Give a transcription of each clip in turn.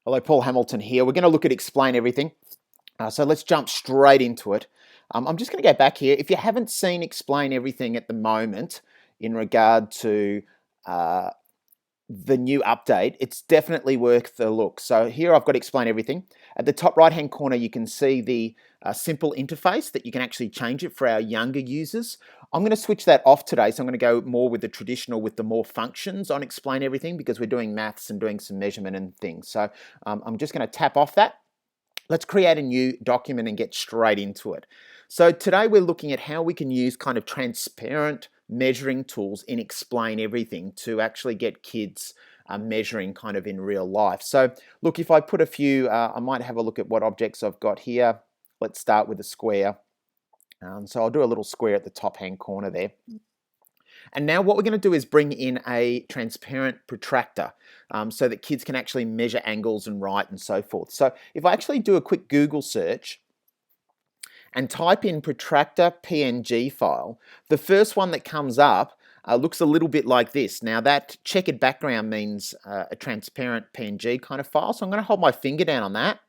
Hello, Paul Hamilton here. We're going to look at Explain Everything. So let's jump straight into it. I'm just going to go back here. If you haven't seen Explain Everything at the moment in regard to the new update, it's definitely worth a look. So here I've got Explain Everything. At the top right hand corner you can see the simple interface that you can actually change it for our younger users. I'm going to switch that off today, so I'm going to go more with the traditional, with the more functions on Explain Everything, because we're doing maths and doing some measurement and things. So I'm just going to tap off that. Let's create a new document and get straight into it. So today we're looking at how we can use kind of transparent measuring tools in Explain Everything to actually get kids measuring kind of in real life. So look, if I put a few, I might have a look at what objects I've got here. Let's start with a square. So I'll do a little square at the top hand corner there. And now what we're going to do is bring in a transparent protractor so that kids can actually measure angles and write and so forth. So if I actually do a quick Google search and type in protractor PNG file, the first one that comes up looks a little bit like this. Now that checkered background means a transparent PNG kind of file. So I'm going to hold my finger down on that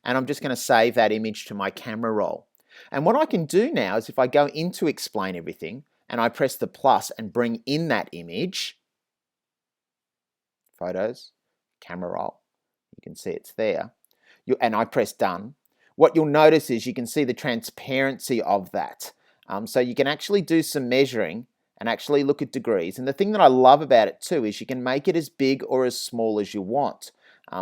and I'm just going to save that image to my camera roll. And what I can do now is if I go into Explain Everything and I press the plus and bring in that image, photos, camera roll, you can see it's there, and I press done, what you'll notice is you can see the transparency of that. So you can actually do some measuring and actually look at degrees. And the thing that I love about it too is you can make it as big or as small as you want.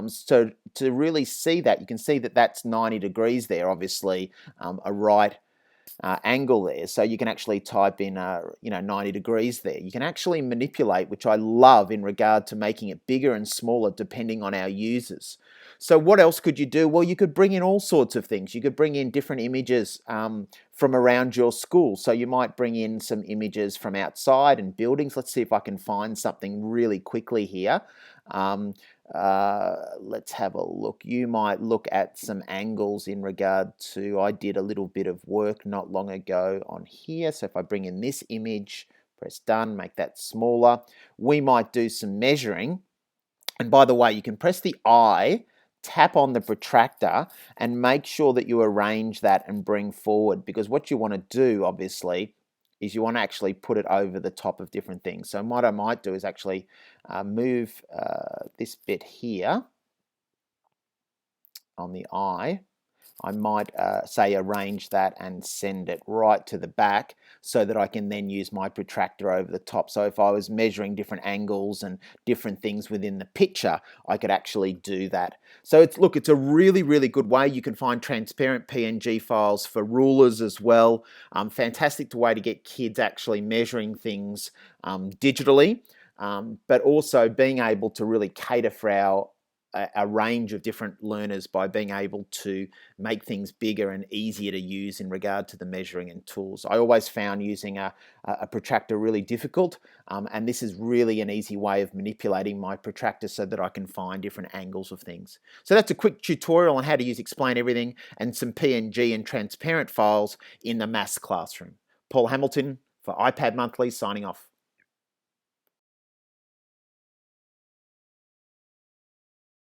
So to really see that, you can see that that's 90 degrees there, obviously a right angle there. So you can actually type in 90 degrees there. You can actually manipulate, which I love in regard to making it bigger and smaller depending on our users. So what else could you do? Well, you could bring in all sorts of things. You could bring in different images from around your school. So you might bring in some images from outside and buildings. Let's see if I can find something really quickly here. Let's have a look. You might look at some angles in regard to, I did a little bit of work not long ago on here. So if I bring in this image, press done, make that smaller. We might do some measuring. And by the way, you can press the I, tap on the protractor and make sure that you arrange that and bring forward, because what you want to do obviously is you want to actually put it over the top of different things. So what I might do is actually move this bit here on the eye. I might say arrange that and send it right to the back so that I can then use my protractor over the top. So if I was measuring different angles and different things within the picture, I could actually do that. So it's a really, really good way. You can find transparent PNG files for rulers as well. Fantastic way to get kids actually measuring things digitally, but also being able to really cater for a range of different learners by being able to make things bigger and easier to use in regard to the measuring and tools. I always found using a protractor really difficult, and this is really an easy way of manipulating my protractor so that I can find different angles of things. So that's a quick tutorial on how to use Explain Everything and some PNG and transparent files in the maths classroom. Paul Hamilton for iPad Monthly signing off.